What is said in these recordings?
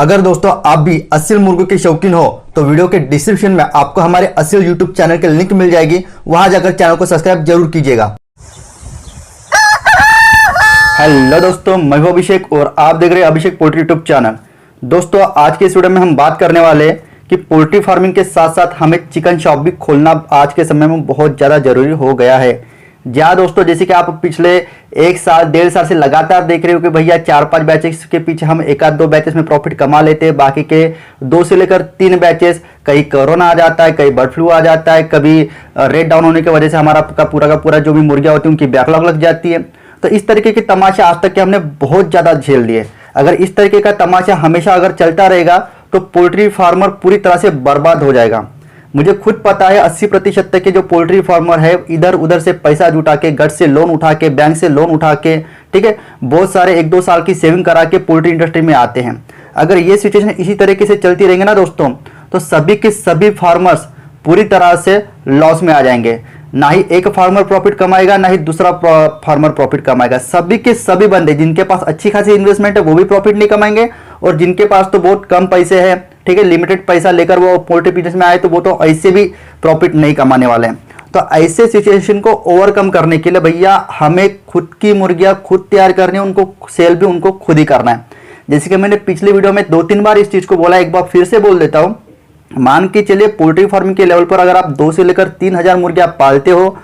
अगर दोस्तों आप भी असील मुर्गों के शौकीन हो तो वीडियो के डिस्क्रिप्शन में आपको हमारे असील यूट्यूब चैनल के लिंक मिल जाएगी। वहां जाकर चैनल को सब्सक्राइब जरूर कीजिएगा। हेलो दोस्तों, मैं हूं अभिषेक और आप देख रहे हैं अभिषेक पोल्ट्री यूट्यूब चैनल। दोस्तों आज के इस वीडियो में हम बात करने वाले हैं कि पोल्ट्री फार्मिंग के साथ साथ हमें चिकन शॉप भी खोलना आज के समय में बहुत ज़्यादा जरूरी हो गया है। जहाँ दोस्तों जैसे कि आप पिछले 1 साल 1.5 साल से लगातार देख रहे हो कि भैया 4-5 बैचेस के पीछे हम 1-2 बैचेस में प्रॉफिट कमा लेते हैं, बाकी के 2 से लेकर 3 बैचेस कहीं कोरोना आ जाता है, कहीं बर्ड फ्लू आ जाता है, कभी रेट डाउन होने की वजह से हमारा का पूरा जो भी मुर्गियाँ होती है उनकी बैकलॉग लग जाती है। तो इस तरीके के तमाशा आज तक के हमने बहुत ज़्यादा झेल लिए। अगर इस तरीके का तमाशा हमेशा अगर चलता रहेगा तो पोल्ट्री फार्मर पूरी तरह से बर्बाद हो जाएगा। मुझे खुद पता है 80% तक के जो पोल्ट्री फार्मर है इधर उधर से पैसा जुटा के, गट से लोन उठा के, बैंक से लोन उठा के, ठीक है, बहुत सारे 1-2 साल की सेविंग करा के पोल्ट्री इंडस्ट्री में आते हैं। अगर ये सिचुएशन इसी तरीके से चलती रहेंगे ना दोस्तों, तो सभी के सभी फार्मर्स पूरी तरह से लॉस में आ जाएंगे। ना ही एक फार्मर प्रॉफिट कमाएगा, ना ही दूसरा फार्मर प्रॉफिट कमाएगा। सभी के सभी बंदे जिनके पास अच्छी खासी इन्वेस्टमेंट है वो भी प्रॉफिट नहीं कमाएंगे, और जिनके पास तो बहुत कम पैसे हैं, ठीक है, लिमिटेड पैसा लेकर वो पोल्ट्री बिजनेस में आए तो वो तो ऐसे भी प्रॉफिट नहीं कमाने वाले हैं। तो ऐसे सिचुएशन को ओवरकम करने के लिए भैया हमें खुद की मुर्गियां खुद तैयार करनी है, उनको सेल भी उनको खुद ही करना है। जैसे कि मैंने पिछले वीडियो में 2-3 बार इस चीज को बोला, एक बार फिर से बोल देता हूं। मान के चलिए पोल्ट्री फार्मिंग के लेवल पर अगर आप 2 से लेकर 3,000 मुर्गियां पालते हो,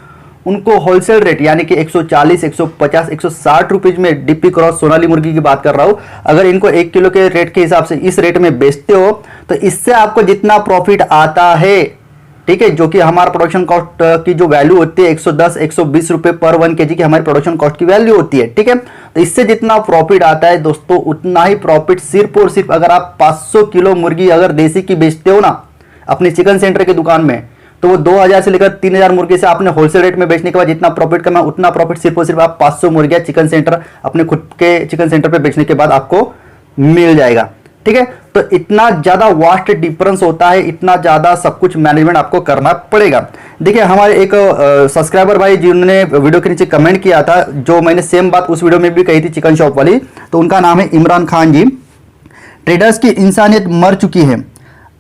उनको होलसेल रेट यानी कि 140, 150, 160 रुपीज में डीपी क्रॉस सोनाली मुर्गी की बात कर रहा हूं, अगर इनको 1 किलो के रेट के हिसाब से इस रेट में बेचते हो तो इससे आपको जितना प्रॉफिट आता है, ठीक है, जो कि हमारा प्रोडक्शन कॉस्ट की जो वैल्यू होती है 110, 120 रुपए पर 1 केजी की हमारी प्रोडक्शन कॉस्ट की वैल्यू होती है, ठीक है। तो इससे जितना प्रॉफिट आता है दोस्तों उतना ही प्रॉफिट सिर्फ और सिर्फ अगर आप 500 किलो मुर्गी अगर देसी की बेचते हो ना अपनी चिकन सेंटर की दुकान में, तो वो 2,000 से लेकर 3,000 मुर्गी से आपने होलसेल रेट में बेचने के बाद जितना प्रॉफिट कमा उतना प्रॉफिट सिर्फ और सिर्फ आप 500 मुर्गियां चिकन सेंटर अपने खुद के चिकन सेंटर पे बेचने के बाद आपको मिल जाएगा, ठीक है। तो इतना ज्यादा वास्ट डिफरेंस होता है, इतना ज्यादा सब कुछ मैनेजमेंट आपको करना पड़ेगा। देखिए हमारे एक सब्सक्राइबर भाई जिन्होंने वीडियो के नीचे कमेंट किया था, जो मैंने सेम बात उस वीडियो में भी कही थी चिकन शॉप वाली, तो उनका नाम है इमरान खान जी। ट्रेडर्स की इंसानियत मर चुकी है,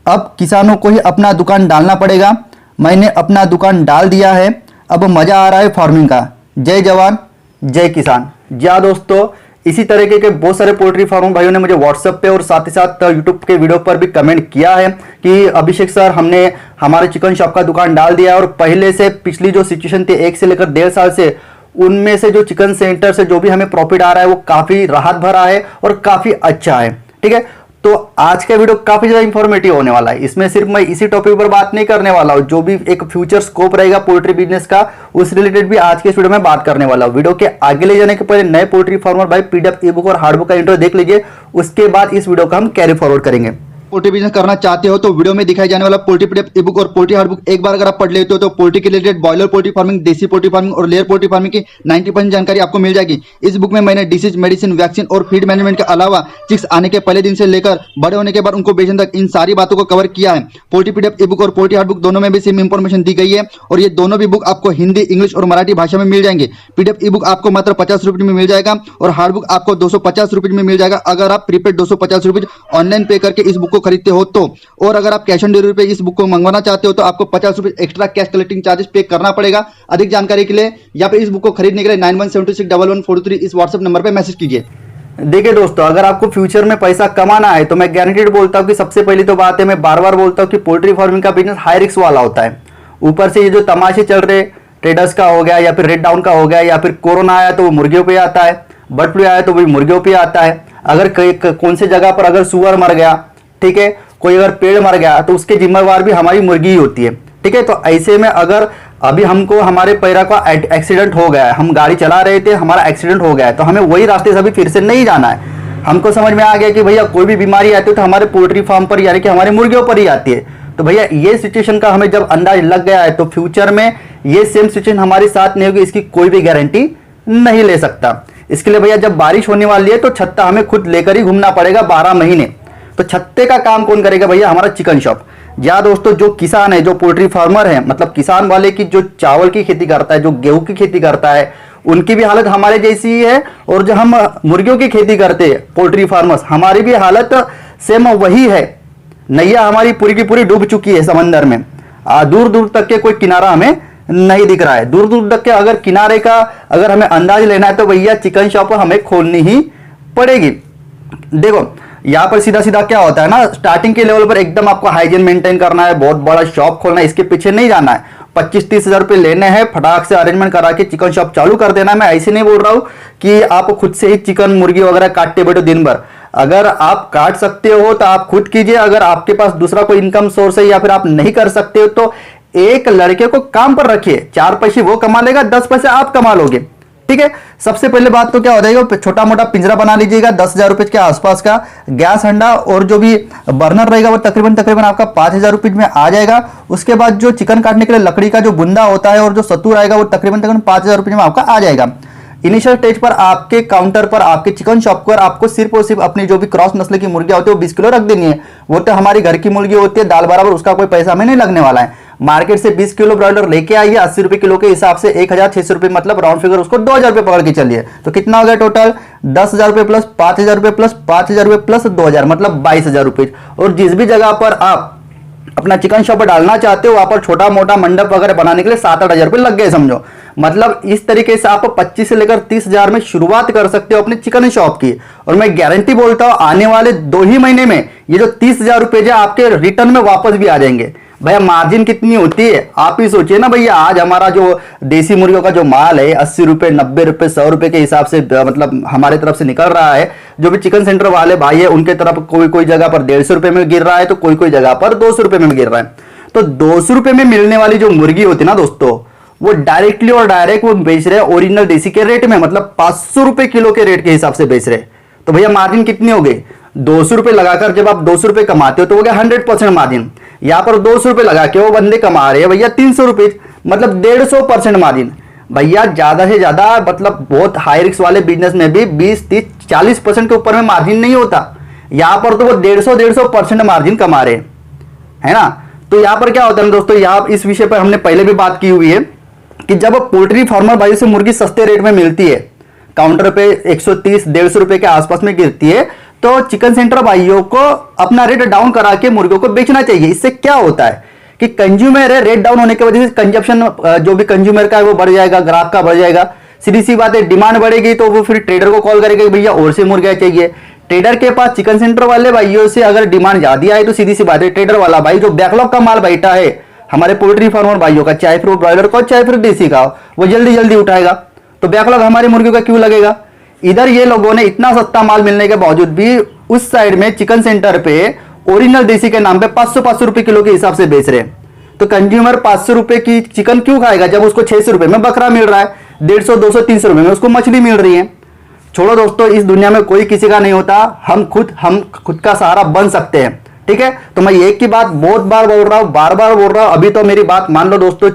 अब किसानों को ही अपना दुकान डालना पड़ेगा। मैंने अपना दुकान डाल दिया है, अब मजा आ रहा है फार्मिंग का। जय जवान जय किसान। जी दोस्तों, इसी तरीके के बहुत सारे पोल्ट्री फार्म भाइयों ने मुझे व्हाट्सएप पे और साथ ही साथ यूट्यूब के वीडियो पर भी कमेंट किया है कि अभिषेक सर हमने हमारे चिकन शॉप का दुकान डाल दिया है, और पहले से पिछली जो सिचुएशन थी 1 से लेकर 1.5 साल से, उनमें से जो चिकन सेंटर से जो भी हमें प्रॉफिट आ रहा है वो काफी राहत भरा है और काफी अच्छा है, ठीक है। तो आज का वीडियो काफी ज्यादा इंफॉर्मेटिव होने वाला है। इसमें सिर्फ मैं इसी टॉपिक पर बात नहीं करने वाला हूं, जो भी एक फ्यूचर स्कोप रहेगा पोल्ट्री बिजनेस का उस रिलेटेड भी आज के इस वीडियो में बात करने वाला हूं। वीडियो के आगे ले जाने के पहले नए पोल्ट्री फार्मर भाई पीडीएफ ई बुक और हार्ड बुक का इंट्रो देख लीजिए, उसके बाद इस वीडियो का हम कैरी फॉरवर्ड करेंगे। पोल्ट्री बिजनेस करना चाहते हो तो वीडियो में दिखाई जाने वाला पोल्ट्री पीडीएफ ई बुक और पोल्ट्री हार्ड बुक एक बार अगर आप पढ़ लेते हो तो पोल्ट्री के रिलेटेड बॉयलर पोल्ट्री फार्मिंग, देसी पोल्ट्री फार्मिंग और लेयर पोल्ट्री फार्मिंग की 90% जानकारी आपको मिल जाएगी। इस बुक में मैंने डिसीज, मेडिसिन, वैक्सीन और फीड मैनेजमेंट के अलावा चिक्स आने के पहले दिन से लेकर बड़े होने के बाद उनको बेचने तक इन सारी बातों को कवर किया है। पोल्ट्री पीडीएफ ई बुक और पोल्ट्री हार्ड बुक दोनों में भी सेम इंफॉर्मेशन दी गई है, और ये दोनों भी बुक आपको हिंदी, इंग्लिश और मराठी भाषा में मिल जाएंगे। पीडीएफ ई बुक आपको मात्र 50 रुपये में मिल जाएगा और हार्ड बुक आपको 250 रुपये में मिल जाएगा अगर आप प्रीपेड 250 रुपये ऑनलाइन पे करके इस बुक को खरीदते हो तो। और अगर आप कैश ऑन डिलीवरी पे इस बुक को मंगवाना चाहते हो तो आपको 50 रुपए एक्स्ट्रा कैश कलेक्टिंग चार्जेस पे करना पड़ेगा। अधिक जानकारी के लिए या फिर इस बुक को खरीदने के लिए 91761143 इस व्हाट्सएप नंबर पे मैसेज कीजिए। देखिए दोस्तों, अगर आपको फ्यूचर में पैसा कमाना है तो मैं गारंटीड बोलता हूं कि सबसे पहली तो बात है, मैं बार बार बोलता हूं कि पोल्ट्री फार्मिंग का बिजनेस हाई रिस्क वाला होता है। ऊपर से ये जो तमाशे चल रहे ट्रेडर्स का हो गया, या फिर रेड डाउन का हो गया, या फिर कोरोना आया तो वो मुर्गियों पे आता है, बर्ड फ्लू आया तो वो मुर्गियों पे आता है। अगर कौन सी जगह पर अगर सुअर मर गया, ठीक है, कोई अगर पेड़ मर गया तो उसके जिम्मेवार भी हमारी मुर्गी ही होती है, ठीक है। तो ऐसे में अगर अभी हमको हमारे पैरा का एक्सीडेंट हो गया है, हम गाड़ी चला रहे थे, हमारा एक्सीडेंट हो गया है, तो हमें वही रास्ते से अभी फिर से नहीं जाना है। हमको समझ में आ गया कि भैया कोई भी बीमारी आती है तो हमारे पोल्ट्री फार्म पर यानी कि हमारे मुर्गियों पर ही आती है। तो भैया ये सिचुएशन का हमें जब अंदाज लग गया है तो फ्यूचर में ये सेम सिचुएशन हमारे साथ नहीं होगी, इसकी कोई भी गारंटी नहीं ले सकता। इसके लिए भैया जब बारिश होने वाली है तो छत्ता हमें खुद लेकर ही घूमना पड़ेगा 12 महीने। तो छत्ते का काम कौन करेगा भैया? हमारा चिकन शॉप। या दोस्तों जो किसान है, जो पोल्ट्री फार्मर है, मतलब किसान वाले की जो चावल की खेती करता है, जो गेहूं की खेती करता है, उनकी भी हालत हमारे जैसी ही है। और जो हम मुर्गियों की खेती करते हैं पोल्ट्री फार्मर्स, हमारी भी हालत सेम वही है। नैया हमारी पूरी की पूरी डूब चुकी है समंदर में। दूर दूर तक के कोई किनारा हमें नहीं दिख रहा है। दूर दूर तक के अगर किनारे का अगर हमें अंदाज लेना है तो भैया चिकन शॉप हमें खोलनी ही पड़ेगी। देखो यहाँ पर सीधा सीधा क्या होता है ना, स्टार्टिंग के लेवल पर एकदम आपको हाइजीन मेंटेन करना है, बहुत बड़ा शॉप खोलना है, इसके पीछे नहीं जाना है। 25-30 हजार रुपये लेने हैं, फटाक से अरेंजमेंट करा के चिकन शॉप चालू कर देना है। मैं ऐसे नहीं बोल रहा हूँ कि आप खुद से ही चिकन मुर्गी वगैरह काटते बैठो दिन भर। अगर आप काट सकते हो तो आप खुद कीजिए। अगर आपके पास दूसरा कोई इनकम सोर्स है या फिर आप नहीं कर सकते हो तो एक लड़के को काम पर रखिए, 4 पैसे वो कमा लेगा, 10 पैसे आप कमा लोगे। ठीक है, सबसे पहले बात तो क्या हो जाएगा, छोटा मोटा पिंजरा बना लीजिएगा 10,000 रुपए के आसपास का। गैस हंडा और जो भी बर्नर रहेगा वो तकरीबन आपका 5,000 रुपए में आ जाएगा। उसके बाद जो चिकन काटने के लिए लकड़ी का जो बुंदा होता है और जो सत्तू रहेगा वो तकरीबन 5,000 रुपए में आपका आ जाएगा। इनिशियल स्टेज पर आपके काउंटर पर आपके चिकन शॉप पर आपको सिर्फ और सिर्फ अपनी जो भी क्रॉस नस्ल की मुर्गियां होती है वो 20 किलो रख देनी है। वो तो हमारी घर की मुर्गी होती है, दाल बराबर, उसका कोई पैसा हमें नहीं लगने वाला है। मार्केट से 20 किलो ब्रॉयलर लेके आइए, 80 रुपए किलो के हिसाब से 1,600 रुपए, मतलब राउंड फिगर उसको 2,000 रुपए पकड़ के चलिए। तो कितना हो गया टोटल, 10,000 रुपए प्लस 5,000 रुपए प्लस 5,000 रुपए प्लस 2,000, मतलब 22,000 रुपए। और जिस भी जगह पर आप अपना चिकन शॉप डालना चाहते हो वहां पर छोटा मोटा मंडप वगैरह बनाने के लिए 7-8 हजार रुपए लग गए समझो। मतलब इस तरीके से आप 25 से लेकर 30 हजार में शुरुआत कर सकते हो अपने चिकन शॉप की। और मैं गारंटी बोलता हूं आने वाले 2 ही महीने में ये जो 30,000 रुपए जो आपके रिटर्न में वापस भी आ जाएंगे। भैया मार्जिन कितनी होती है आप ही सोचिए ना भैया। आज हमारा जो देसी मुर्गियों का जो माल है 80 रुपए 90 रुपए 100 रुपए के हिसाब से मतलब हमारे तरफ से निकल रहा है। जो भी चिकन सेंटर वाले भाई है उनके तरफ कोई जगह पर 150 रुपए में गिर रहा है तो कोई जगह पर 200 रुपए में गिर रहा है। तो 200 रुपए में मिलने वाली जो मुर्गी होती है ना दोस्तों, वो डायरेक्टली और डायरेक्ट वो बेच रहे हैं ओरिजिनल देसी के रेट में, मतलब 500 रुपए किलो के रेट के हिसाब से बेच रहे हैं। तो भैया मार्जिन कितनी हो गई, 200 रुपए लगाकर जब आप 200 रुपए कमाते हो तो हो गया 100% मार्जिन। यहाँ पर 200 रुपए लगा के वो बंदे कमा रहे हैं भैया 300 रुपए, मतलब 150% मार्जिन। भैया ज्यादा से ज्यादा मतलब बहुत हाई रिस्क वाले बिजनेस में भी 20-30-40% के ऊपर में मार्जिन नहीं होता। यहाँ पर तो वो 150% मार्जिन कमा रहे है ना। तो यहाँ पर क्या होता है दोस्तों, यहाँ इस विषय पर हमने पहले भी बात की हुई है कि जब पोल्ट्री फार्मर भाई से मुर्गी सस्ते रेट में मिलती है, काउंटर पे 130-150 रुपए के आसपास में गिरती है, तो चिकन सेंटर भाइयों को अपना रेट डाउन करा के मुर्गियों को बेचना चाहिए। इससे क्या होता है कि कंज्यूमर है, रेट डाउन होने की वजह से कंजप्शन जो भी कंज्यूमर का है वो बढ़ जाएगा, ग्राहक का बढ़ जाएगा। सीधी सी बात है, डिमांड बढ़ेगी तो वो फिर ट्रेडर को कॉल करेगा भैया और से मुर्गियां चाहिए। ट्रेडर के पास चिकन सेंटर वाले भाइयों से अगर डिमांड ज्यादा आए तो सीधी सी बात है ट्रेडर वाला भाई जो बैकलॉग का माल बैठा है हमारे पोल्ट्री फार्मर भाइयों का, चाहे फिर वो ब्रॉयलर का चाहे फिर देसी का, वो जल्दी जल्दी उठाएगा। तो बैकलॉग हमारी मुर्गियों का क्यों लगेगा। इधर ये लोगों ने इतना सस्ता माल मिलने के बावजूद भी उस साइड में चिकन सेंटर पे ओरिजिनल देसी के नाम पे 500 रुपए किलो के हिसाब से बेच रहे हैं। तो कंज्यूमर 500 रुपए की चिकन क्यों खाएगा जब उसको 600 रुपए में बकरा मिल रहा है, 150, 200, 300 रुपए में उसको मछली मिल रही है। छोड़ो दोस्तों, इस दुनिया में कोई किसी का नहीं होता, हम खुद का सहारा बन सकते हैं। ठीक है, तो मैं एक की बात बहुत बार बोल रहा हूं, बार बार बोल रहा हूं, अभी तो मेरी बात मान लो दोस्तों।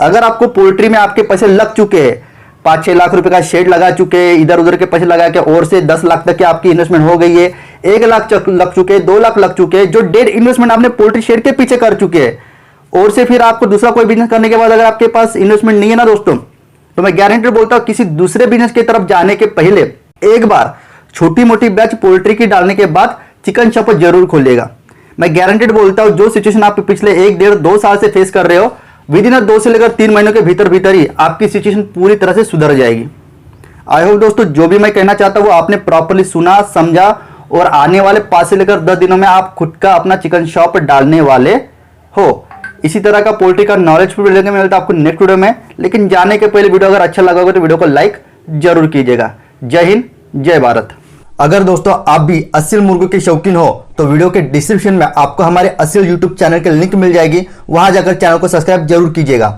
अगर आपको पोल्ट्री में आपके पैसे लग चुके हैं, 5-6 लाख रुपए का शेड लगा चुके हैं, इधर उधर के पैसे लगा के और से 10 लाख तक की आपकी इन्वेस्टमेंट हो गई है, 1 लाख लग चुके, 2 लाख लग चुके, जो डेढ़ इन्वेस्टमेंट आपने पोल्ट्री शेड के पीछे कर चुके हैं, और से फिर आपको दूसरा कोई बिजनेस करने के बाद अगर आपके पास इन्वेस्टमेंट नहीं है ना दोस्तों, तो मैं गारंटी बोलता हूं किसी दूसरे बिजनेस की तरफ जाने के पहले एक बार छोटी मोटी बैच पोल्ट्री की डालने के बाद चिकन शॉप जरूर खोलिएगा। मैं गारंटेड बोलता हूं जो सिचुएशन आप पिछले 1-1.5-2 साल से फेस कर रहे हो, विद इन 2 से लेकर 3 महीनों के भीतर ही आपकी सिचुएशन पूरी तरह से सुधर जाएगी। आई होप दोस्तों जो भी मैं कहना चाहता हूं वो आपने प्रॉपर्ली सुना, समझा, और आने वाले 5 से लेकर 10 दिनों में आप खुद का अपना चिकन शॉप डालने वाले हो। इसी तरह का पोल्ट्री का नॉलेज मिलता है आपको नेक्स्ट वीडियो में। लेकिन जाने के पहले वीडियो अगर अच्छा लगा होगा तो वीडियो को लाइक जरूर कीजिएगा। जय हिंद, जय भारत। अगर दोस्तों आप भी असील मुर्गों के शौकीन हो तो वीडियो के डिस्क्रिप्शन में आपको हमारे असील यूट्यूब चैनल की लिंक मिल जाएगी, वहां जाकर चैनल को सब्सक्राइब जरूर कीजिएगा।